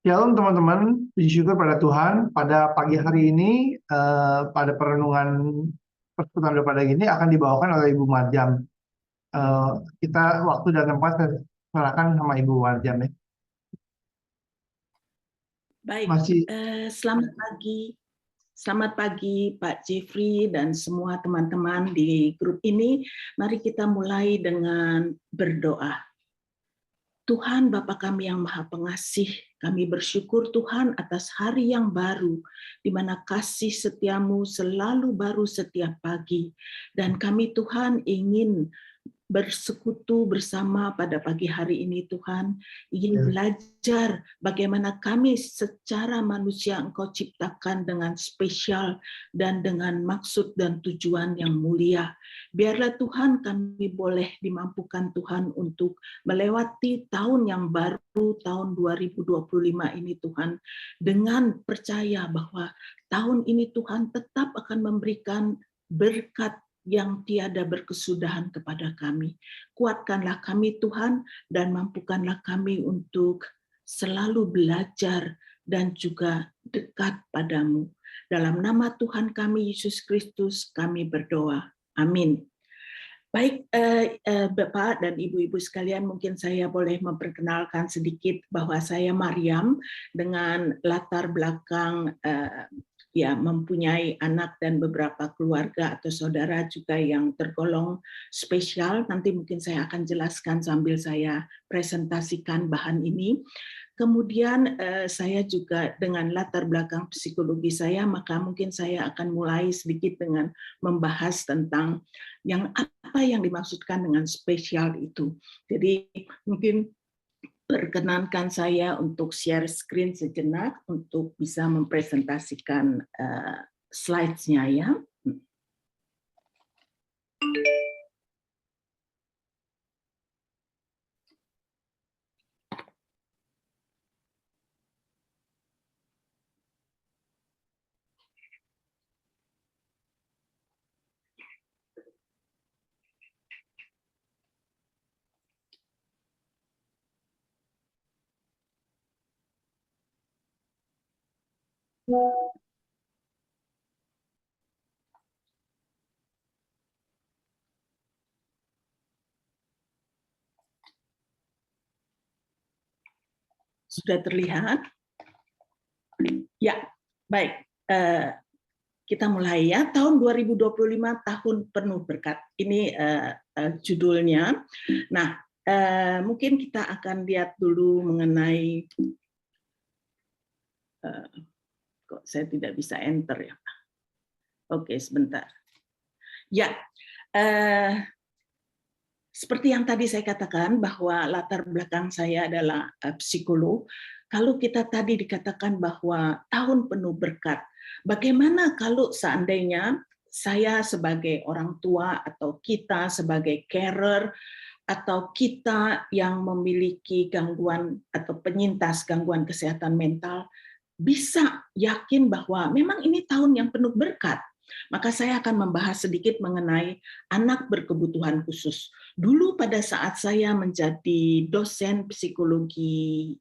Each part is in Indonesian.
Shalom teman-teman, puji syukur pada Tuhan. Pada pagi hari ini, pada perenungan persekutuan daripada ini akan dibawakan oleh Ibu Marjam. Eh, kita waktu dan tempat saya serahkan sama Ibu Marjam ya. Baik, Masih selamat pagi. Selamat pagi Pak Jeffrey dan semua teman-teman di grup ini. Mari kita mulai dengan berdoa. Tuhan Bapa kami yang Maha Pengasih, kami bersyukur Tuhan atas hari yang baru, di mana kasih setiamu selalu baru setiap pagi. Dan kami Tuhan ingin bersekutu bersama pada pagi hari ini Tuhan, ingin belajar bagaimana kami secara manusia Engkau ciptakan dengan spesial dan dengan maksud dan tujuan yang mulia. Biarlah Tuhan kami boleh dimampukan Tuhan untuk melewati tahun yang baru, tahun 2025 ini Tuhan, dengan percaya bahwa tahun ini Tuhan tetap akan memberikan berkat yang tiada berkesudahan kepada kami. Kuatkanlah kami Tuhan dan mampukanlah kami untuk selalu belajar dan juga dekat padamu. Dalam nama Tuhan kami Yesus Kristus kami berdoa. Amin. Baik, Bapak dan Ibu-Ibu sekalian, mungkin saya boleh memperkenalkan sedikit bahwa saya Maryam dengan latar belakang ya mempunyai anak dan beberapa keluarga atau saudara juga yang tergolong spesial. Nanti mungkin saya akan jelaskan sambil saya presentasikan bahan ini. Kemudian saya juga dengan latar belakang psikologi saya, maka mungkin saya akan mulai sedikit dengan membahas tentang apa yang dimaksudkan dengan spesial itu. Jadi mungkin perkenankan saya untuk share screen sejenak untuk bisa mempresentasikan slides-nya ya. Sudah terlihat? Ya, baik. Kita mulai ya. Tahun 2025 tahun penuh berkat. Ini judulnya. Nah, mungkin kita akan lihat dulu mengenai kok saya tidak bisa enter ya. Oke, sebentar. Ya, seperti yang tadi saya katakan bahwa latar belakang saya adalah psikolog. Kalau kita tadi dikatakan bahwa tahun penuh berkat, bagaimana kalau seandainya saya sebagai orang tua atau kita sebagai carer atau kita yang memiliki gangguan atau penyintas gangguan kesehatan mental bisa yakin bahwa memang ini tahun yang penuh berkat. Maka saya akan membahas sedikit mengenai anak berkebutuhan khusus. Dulu pada saat saya menjadi dosen psikologi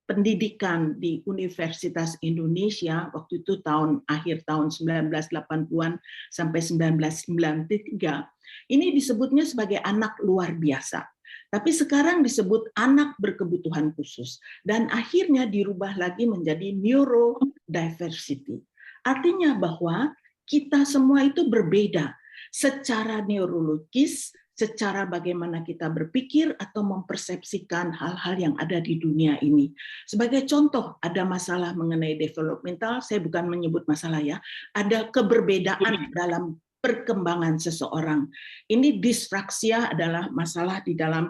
pendidikan di Universitas Indonesia, waktu itu akhir tahun 1980-an sampai 1993, ini disebutnya sebagai anak luar biasa. Tapi sekarang disebut anak berkebutuhan khusus. Dan akhirnya dirubah lagi menjadi neurodiversity. Artinya bahwa kita semua itu berbeda secara neurologis, secara bagaimana kita berpikir atau mempersepsikan hal-hal yang ada di dunia ini. Sebagai contoh, ada masalah mengenai developmental, saya bukan menyebut masalah ya, ada keberbedaan dalam perkembangan seseorang. Ini disfraksia adalah masalah di dalam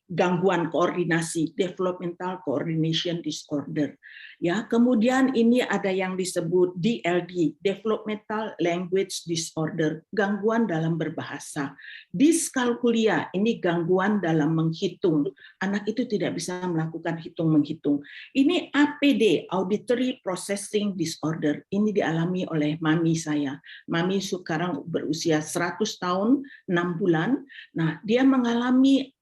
gangguan koordinasi, developmental coordination disorder. Ya, kemudian ini ada yang disebut DLD, developmental language disorder, gangguan dalam berbahasa. Diskalkulia, ini gangguan dalam menghitung. Anak itu tidak bisa melakukan hitung-menghitung. Ini APD, auditory processing disorder. Ini dialami oleh mami saya. Mami sekarang berusia 100 tahun, 6 bulan. Nah, dia mengalami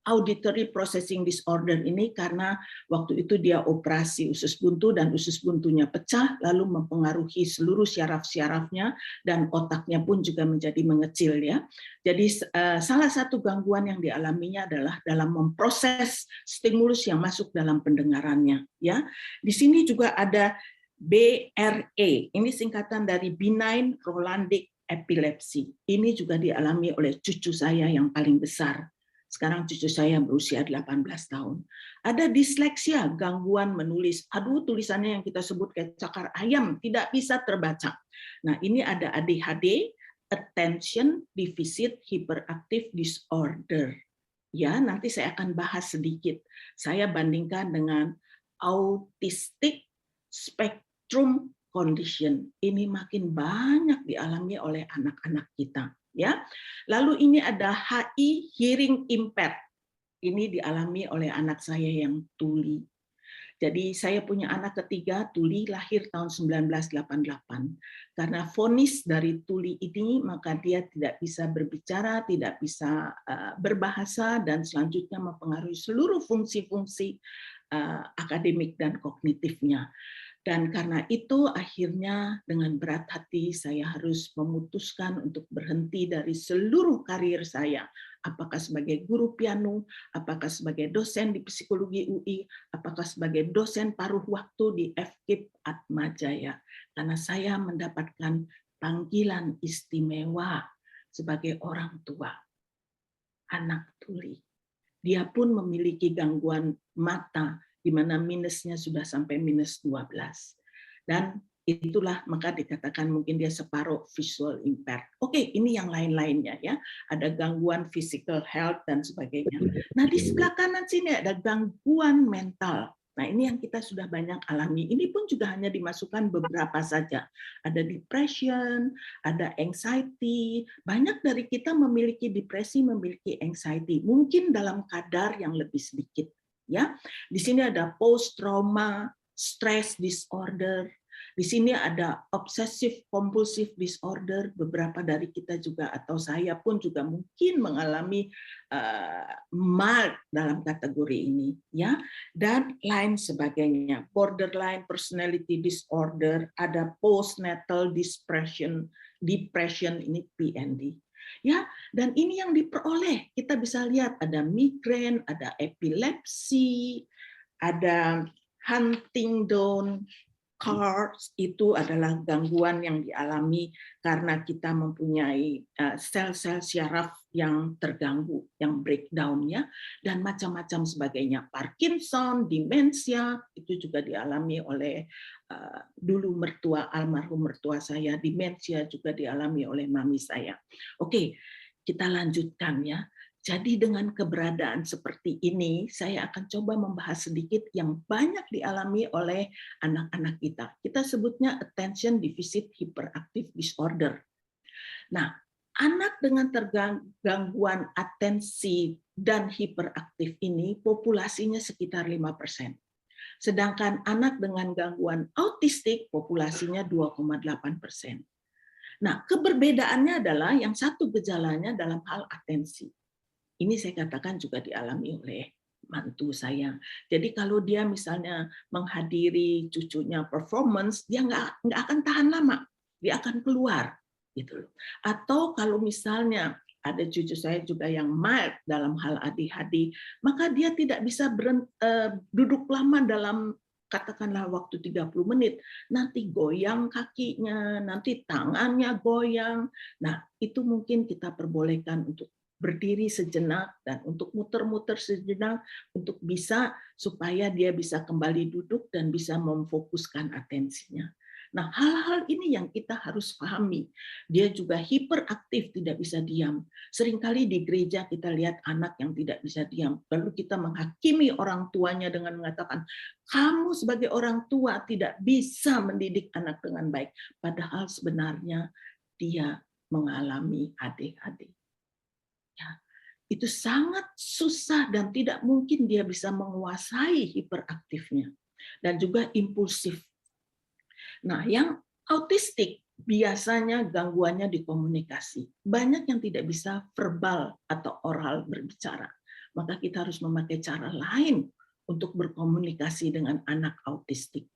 auditory processing disorder ini karena waktu itu dia operasi usus buntu dan usus buntunya pecah, lalu mempengaruhi seluruh syaraf-syarafnya dan otaknya pun juga menjadi mengecil ya. Jadi salah satu gangguan yang dialaminya adalah dalam memproses stimulus yang masuk dalam pendengarannya ya. Di sini juga ada BRE, ini singkatan dari benign Rolandic epilepsy. Ini juga dialami oleh cucu saya yang paling besar. Sekarang cucu saya berusia 18 tahun. Ada disleksia, gangguan menulis. Aduh, tulisannya yang kita sebut kayak cakar ayam, tidak bisa terbaca. Nah, ini ada ADHD, Attention Deficit Hyperactive Disorder. Ya, nanti saya akan bahas sedikit. Saya bandingkan dengan Autistic Spectrum Condition. Ini makin banyak dialami oleh anak-anak kita. Ya, lalu ini ada HI hearing impaired. Ini dialami oleh anak saya yang tuli. Jadi saya punya anak ketiga, tuli, lahir tahun 1988. Karena vonis dari tuli ini, maka dia tidak bisa berbicara, tidak bisa berbahasa, dan selanjutnya mempengaruhi seluruh fungsi-fungsi akademik dan kognitifnya. Dan karena itu akhirnya dengan berat hati saya harus memutuskan untuk berhenti dari seluruh karir saya. Apakah sebagai guru piano, apakah sebagai dosen di psikologi UI, apakah sebagai dosen paruh waktu di FKIP Atmajaya. Karena saya mendapatkan panggilan istimewa sebagai orang tua, anak tuli. Dia pun memiliki gangguan mata, di mana minusnya sudah sampai minus 12. Dan itulah maka dikatakan mungkin dia separuh visual impaired. Oke, ini yang lain-lainnya ya. Ada gangguan physical health dan sebagainya. Nah, di sebelah kanan sini ada gangguan mental. Nah, ini yang kita sudah banyak alami. Ini pun juga hanya dimasukkan beberapa saja. Ada depression, ada anxiety. Banyak dari kita memiliki depresi, memiliki anxiety. Mungkin dalam kadar yang lebih sedikit. Ya, di sini ada post trauma stress disorder. Di sini ada obsessive compulsive disorder. Beberapa dari kita juga atau saya pun juga mungkin mengalami mild dalam kategori ini, ya, dan lain sebagainya. Borderline personality disorder, ada postnatal depression ini PND. Ya, dan ini yang diperoleh. Kita bisa lihat ada migrain, ada epilepsi, ada Huntington CARS, itu adalah gangguan yang dialami karena kita mempunyai sel-sel syaraf yang terganggu, yang breakdown ya, dan macam-macam sebagainya. Parkinson, demensia, itu juga dialami oleh dulu almarhum mertua saya, demensia juga dialami oleh mami saya. Oke, kita lanjutkan ya. Jadi dengan keberadaan seperti ini, saya akan coba membahas sedikit yang banyak dialami oleh anak-anak kita. Kita sebutnya attention deficit hyperactive disorder. Nah, anak dengan gangguan atensi dan hiperaktif ini populasinya sekitar 5%. Sedangkan anak dengan gangguan autistik populasinya 2,8%. Nah, keberbedaannya adalah yang satu gejalanya dalam hal atensi. Ini saya katakan juga dialami oleh mantu saya. Jadi kalau dia misalnya menghadiri cucunya performance, dia nggak akan tahan lama, dia akan keluar, gitu loh. Atau kalau misalnya ada cucu saya juga yang mild dalam hal ADHD, maka dia tidak bisa duduk lama dalam katakanlah waktu 30 menit, nanti goyang kakinya, nanti tangannya goyang. Nah, itu mungkin kita perbolehkan untuk berdiri sejenak dan untuk muter-muter sejenak untuk bisa supaya dia bisa kembali duduk dan bisa memfokuskan atensinya. Nah, hal-hal ini yang kita harus pahami. Dia juga hiperaktif, tidak bisa diam. Seringkali di gereja kita lihat anak yang tidak bisa diam. Lalu kita menghakimi orang tuanya dengan mengatakan, kamu sebagai orang tua tidak bisa mendidik anak dengan baik. Padahal sebenarnya dia mengalami ADHD. Ya, itu sangat susah dan tidak mungkin dia bisa menguasai hiperaktifnya dan juga impulsif. Nah, yang autistik biasanya gangguannya di komunikasi. Banyak yang tidak bisa verbal atau oral berbicara. maka kita harus memakai cara lain untuk berkomunikasi dengan anak autistik.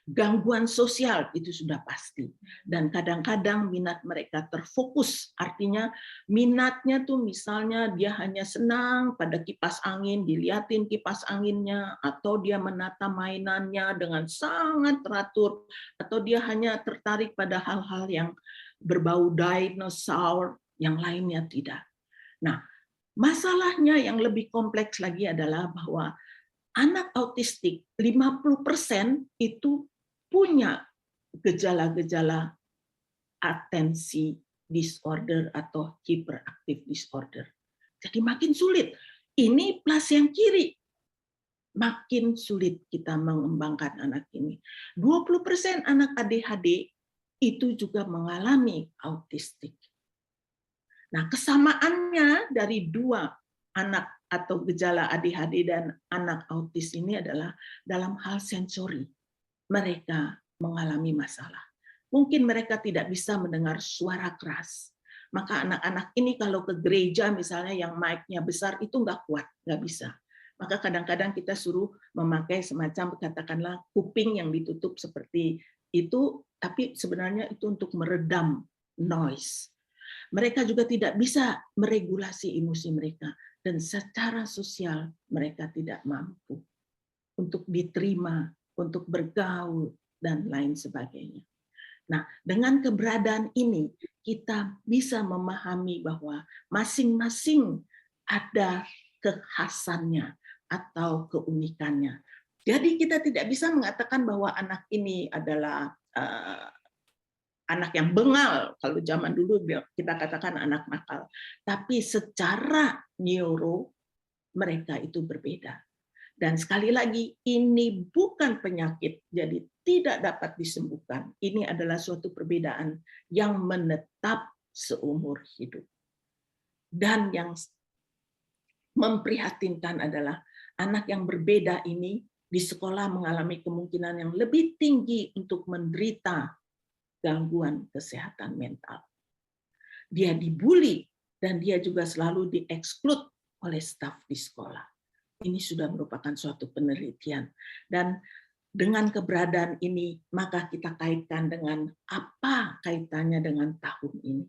Gangguan sosial itu sudah pasti, dan kadang-kadang minat mereka terfokus, artinya minatnya tuh misalnya dia hanya senang pada kipas angin, dilihatin kipas anginnya, atau dia menata mainannya dengan sangat teratur, atau dia hanya tertarik pada hal-hal yang berbau dinosaur, yang lainnya tidak. Nah, masalahnya yang lebih kompleks lagi adalah bahwa anak autistik 50% itu punya gejala-gejala atensi disorder atau hyperactive disorder. Jadi makin sulit. Ini plus yang kiri. Makin sulit kita mengembangkan anak ini. 20% anak ADHD itu juga mengalami autistik. Nah, kesamaannya dari dua anak atau gejala ADHD dan anak autis ini adalah dalam hal sensori. Mereka mengalami masalah. Mungkin mereka tidak bisa mendengar suara keras. Maka anak-anak ini kalau ke gereja misalnya yang mic-nya besar itu nggak kuat, nggak bisa. Maka kadang-kadang kita suruh memakai semacam katakanlah kuping yang ditutup seperti itu, tapi sebenarnya itu untuk meredam noise. Mereka juga tidak bisa meregulasi emosi mereka, dan secara sosial mereka tidak mampu untuk diterima, untuk bergaul, dan lain sebagainya. Nah, dengan keberadaan ini, kita bisa memahami bahwa masing-masing ada kekhasannya atau keunikannya. Jadi kita tidak bisa mengatakan bahwa anak ini adalah anak yang bengal, kalau zaman dulu kita katakan anak nakal. Tapi secara neuro, mereka itu berbeda. Dan sekali lagi, ini bukan penyakit, jadi tidak dapat disembuhkan. Ini adalah suatu perbedaan yang menetap seumur hidup. Dan yang memprihatinkan adalah anak yang berbeda ini di sekolah mengalami kemungkinan yang lebih tinggi untuk menderita gangguan kesehatan mental. Dia dibully dan dia juga selalu dieksklud oleh staf di sekolah. Ini sudah merupakan suatu penelitian. Dan dengan keberadaan ini, maka kita kaitkan dengan apa kaitannya dengan tahun ini.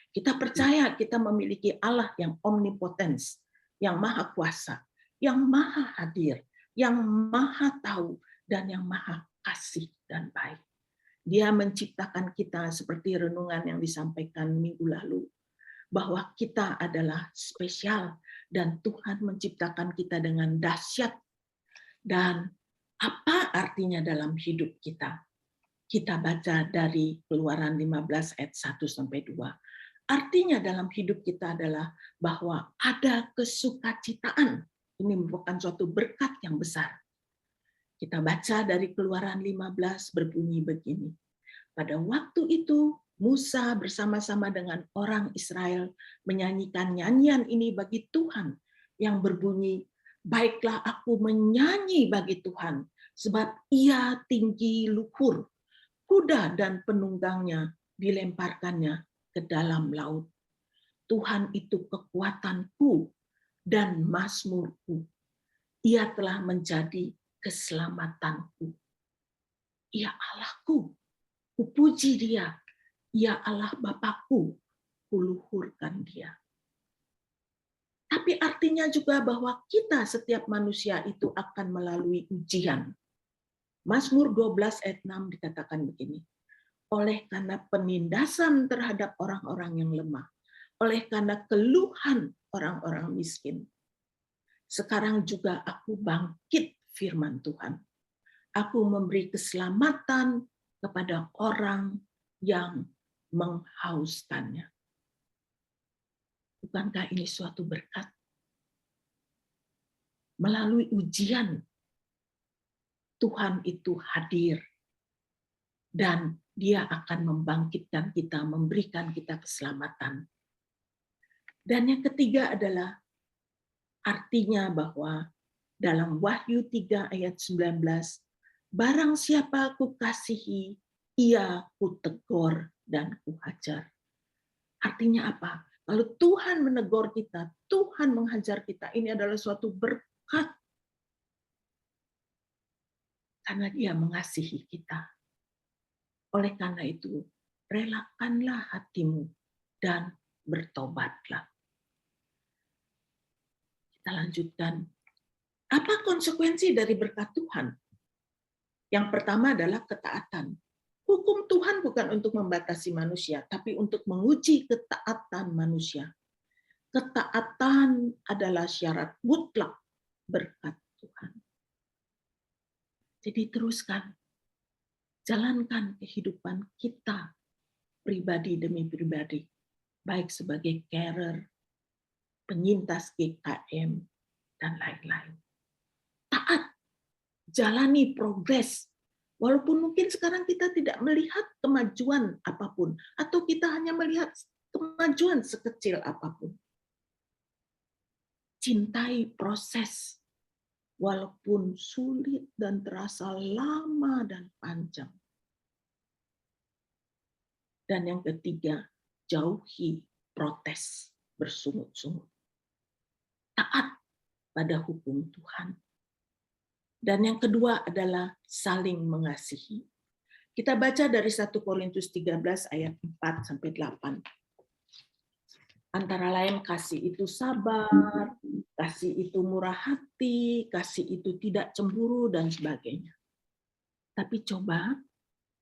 Kita percaya kita memiliki Allah yang omnipotens, yang maha kuasa, yang maha hadir, yang maha tahu, dan yang maha kasih dan baik. Dia menciptakan kita seperti renungan yang disampaikan minggu lalu, bahwa kita adalah spesial dan Tuhan menciptakan kita dengan dahsyat. Dan apa artinya dalam hidup kita? Kita baca dari Keluaran 15 ayat 1 sampai 2. Artinya dalam hidup kita adalah bahwa ada kesukacitaan. Ini merupakan suatu berkat yang besar. Kita baca dari Keluaran 15 berbunyi begini. Pada waktu itu Musa bersama-sama dengan orang Israel menyanyikan nyanyian ini bagi Tuhan yang berbunyi, baiklah aku menyanyi bagi Tuhan, sebab ia tinggi luhur, kuda dan penunggangnya dilemparkannya ke dalam laut. Tuhan itu kekuatanku dan mazmurku. Ia telah menjadi keselamatanku. Ia Allahku, kupuji dia. Ia Allah Bapakku, kuluhurkan dia. Tapi artinya juga bahwa kita setiap manusia itu akan melalui ujian. Mazmur 12 ayat 6 dikatakan begini. Oleh karena penindasan terhadap orang-orang yang lemah, oleh karena keluhan orang-orang miskin, sekarang juga aku bangkit, firman Tuhan. Aku memberi keselamatan kepada orang yang menghauskannya. Bukankah ini suatu berkat? Melalui ujian, Tuhan itu hadir. Dan dia akan membangkitkan kita, memberikan kita keselamatan. Dan yang ketiga adalah artinya bahwa dalam Wahyu 3 ayat 19, barang siapa kukasihi, ia kutegur dan kuhajar. Artinya apa? Kalau Tuhan menegur kita, Tuhan menghajar kita, ini adalah suatu berkat. Karena Dia mengasihi kita. Oleh karena itu, relakanlah hatimu dan bertobatlah. Kita lanjutkan. Apa konsekuensi dari berkat Tuhan? Yang pertama adalah ketaatan. Hukum Tuhan bukan untuk membatasi manusia, tapi untuk menguji ketaatan manusia. Ketaatan adalah syarat mutlak berkat Tuhan. Jadi teruskan, jalankan kehidupan kita pribadi demi pribadi, baik sebagai carer, penyintas GKM, dan lain-lain. Taat, jalani progres, walaupun mungkin sekarang kita tidak melihat kemajuan apapun, atau kita hanya melihat kemajuan sekecil apapun. Cintai proses, walaupun sulit dan terasa lama dan panjang. Dan yang ketiga, jauhi protes bersungut-sungut. Taat pada hukum Tuhan. Dan yang kedua adalah saling mengasihi. Kita baca dari 1 Korintus 13 ayat 4 sampai 8. Antara lain kasih itu sabar, kasih itu murah hati, kasih itu tidak cemburu dan sebagainya. Tapi coba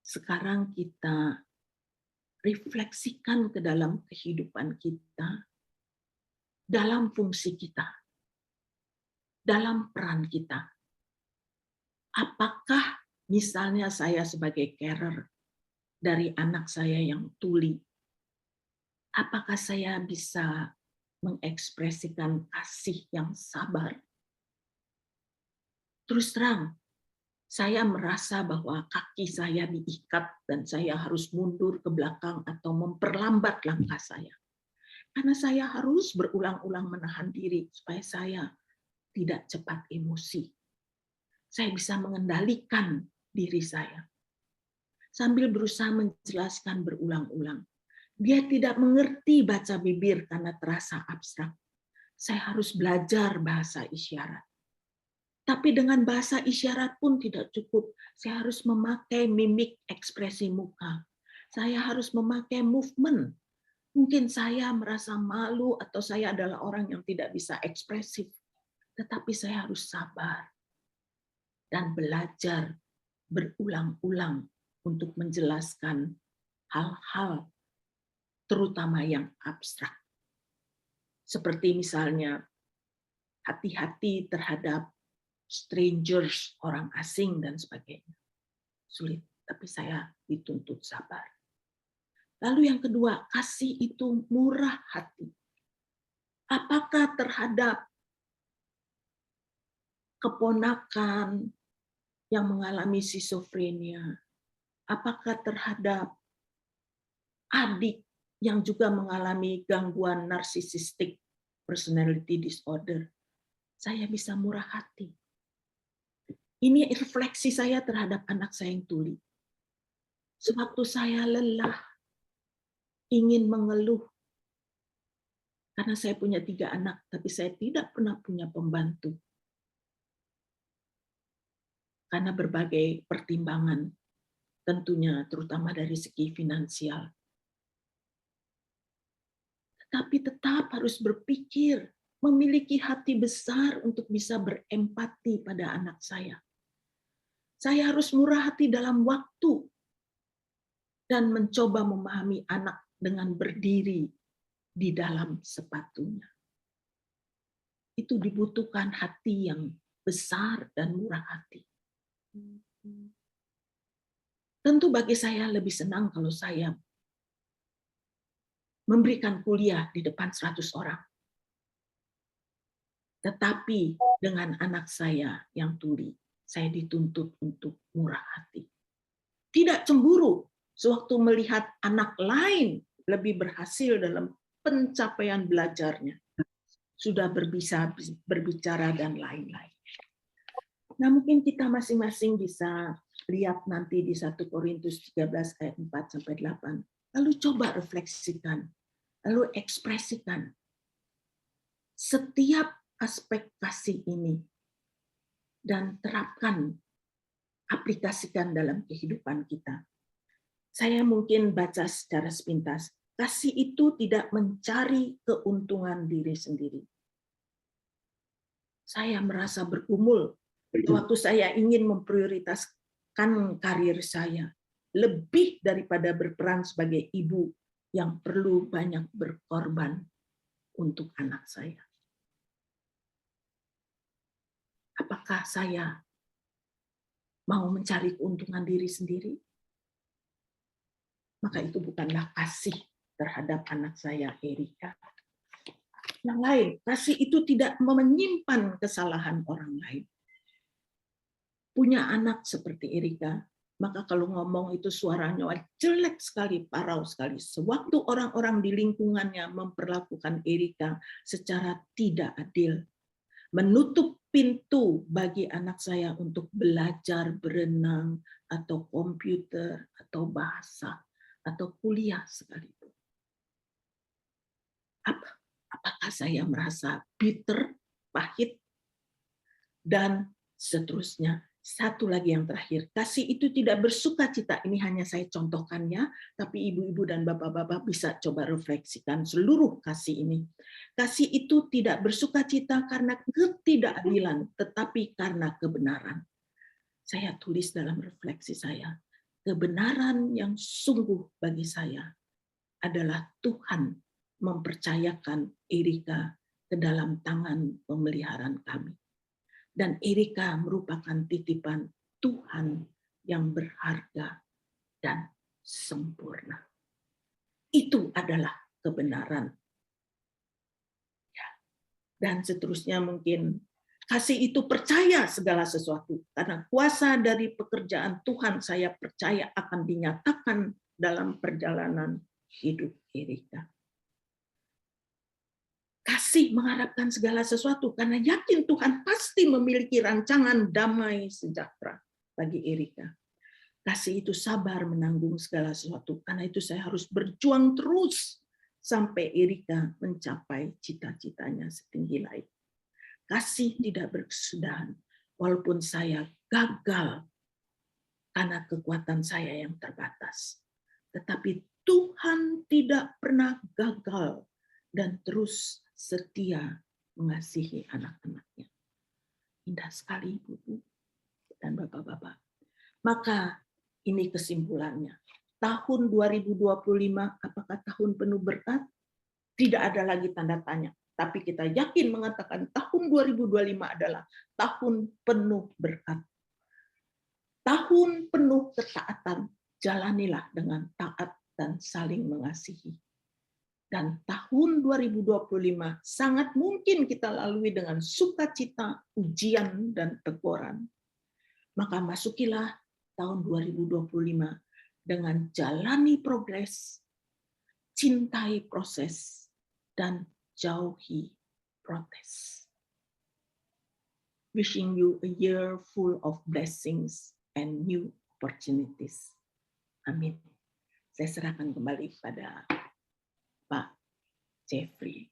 sekarang kita refleksikan ke dalam kehidupan kita, dalam fungsi kita, dalam peran kita. Apakah misalnya saya sebagai carer dari anak saya yang tuli, apakah saya bisa mengekspresikan kasih yang sabar? Terus terang, saya merasa bahwa kaki saya diikat dan saya harus mundur ke belakang atau memperlambat langkah saya. Karena saya harus berulang-ulang menahan diri supaya saya tidak cepat emosi. Saya bisa mengendalikan diri saya. Sambil berusaha menjelaskan berulang-ulang. Dia tidak mengerti baca bibir karena terasa abstrak. Saya harus belajar bahasa isyarat. Tapi dengan bahasa isyarat pun tidak cukup. Saya harus memakai mimik ekspresi muka. Saya harus memakai movement. Mungkin saya merasa malu atau saya adalah orang yang tidak bisa ekspresif. Tetapi saya harus sabar dan belajar berulang-ulang untuk menjelaskan hal-hal terutama yang abstrak. Seperti misalnya hati-hati terhadap strangers, orang asing dan sebagainya. Sulit, tapi saya dituntut sabar. Lalu yang kedua, kasih itu murah hati. Apakah terhadap keponakan yang mengalami skizofrenia? Apakah terhadap adik yang juga mengalami gangguan narsisistik personality disorder? Saya bisa murah hati. Ini refleksi saya terhadap anak saya yang tuli. Sewaktu saya lelah, ingin mengeluh, karena saya punya 3 anak, tapi saya tidak pernah punya pembantu. Karena berbagai pertimbangan, tentunya terutama dari segi finansial. Tetapi tetap harus berpikir, memiliki hati besar untuk bisa berempati pada anak saya. Saya harus murah hati dalam waktu dan mencoba memahami anak dengan berdiri di dalam sepatunya. Itu dibutuhkan hati yang besar dan murah hati. Tentu bagi saya lebih senang kalau saya memberikan kuliah di depan 100 orang. Tetapi dengan anak saya yang tuli, saya dituntut untuk murah hati. Tidak cemburu sewaktu melihat anak lain lebih berhasil dalam pencapaian belajarnya. Sudah bisa berbicara dan lain-lain. Nah, mungkin kita masing-masing bisa lihat nanti di 1 Korintus 13 ayat 4 sampai 8. Lalu coba refleksikan. Lalu ekspresikan setiap aspek kasih ini dan terapkan, aplikasikan dalam kehidupan kita. Saya mungkin baca secara sepintas, kasih itu tidak mencari keuntungan diri sendiri. Saya merasa bergumul waktu saya ingin memprioritaskan karir saya, lebih daripada berperan sebagai ibu yang perlu banyak berkorban untuk anak saya. Apakah saya mau mencari keuntungan diri sendiri? Maka itu bukanlah kasih terhadap anak saya, Erika. Yang lain, kasih itu tidak menyimpan kesalahan orang lain. Punya anak seperti Erika, maka kalau ngomong itu suaranya jelek sekali, parau sekali. Sewaktu orang-orang di lingkungannya memperlakukan Erika secara tidak adil, menutup pintu bagi anak saya untuk belajar berenang, atau komputer, atau bahasa, atau kuliah sekalipun. Apakah saya merasa bitter, pahit, dan seterusnya? Satu lagi yang terakhir, kasih itu tidak bersuka cita. Ini hanya saya contohkannya, tapi ibu-ibu dan bapak-bapak bisa coba refleksikan seluruh kasih ini. Kasih itu tidak bersuka cita karena ketidakadilan, tetapi karena kebenaran. Saya tulis dalam refleksi saya, kebenaran yang sungguh bagi saya adalah Tuhan mempercayakan Erika ke dalam tangan pemeliharaan kami. Dan Erika merupakan titipan Tuhan yang berharga dan sempurna. Itu adalah kebenaran. Dan seterusnya mungkin, kasih itu percaya segala sesuatu. Karena kuasa dari pekerjaan Tuhan saya percaya akan dinyatakan dalam perjalanan hidup Erika. Kasih mengharapkan segala sesuatu karena yakin Tuhan pasti memiliki rancangan damai sejahtera bagi Erika. Kasih itu sabar menanggung segala sesuatu, karena itu saya harus berjuang terus sampai Erika mencapai cita-citanya setinggi langit. Kasih tidak berkesudahan, walaupun saya gagal karena kekuatan saya yang terbatas. Tetapi Tuhan tidak pernah gagal dan terus setia mengasihi anak-anaknya. Indah sekali, Ibu dan Bapak-bapak. Maka ini kesimpulannya. Tahun 2025 apakah tahun penuh berkat? Tidak ada lagi tanda tanya. Tapi kita yakin mengatakan tahun 2025 adalah tahun penuh berkat. Tahun penuh ketaatan. Jalanilah dengan taat dan saling mengasihi. Dan tahun 2025 sangat mungkin kita lalui dengan sukacita, ujian, dan teguran. Maka masukilah tahun 2025 dengan jalani progres, cintai proses, dan jauhi protes. Wishing you a year full of blessings and new opportunities. Amin. Saya serahkan kembali kepada Pak Jeffrey.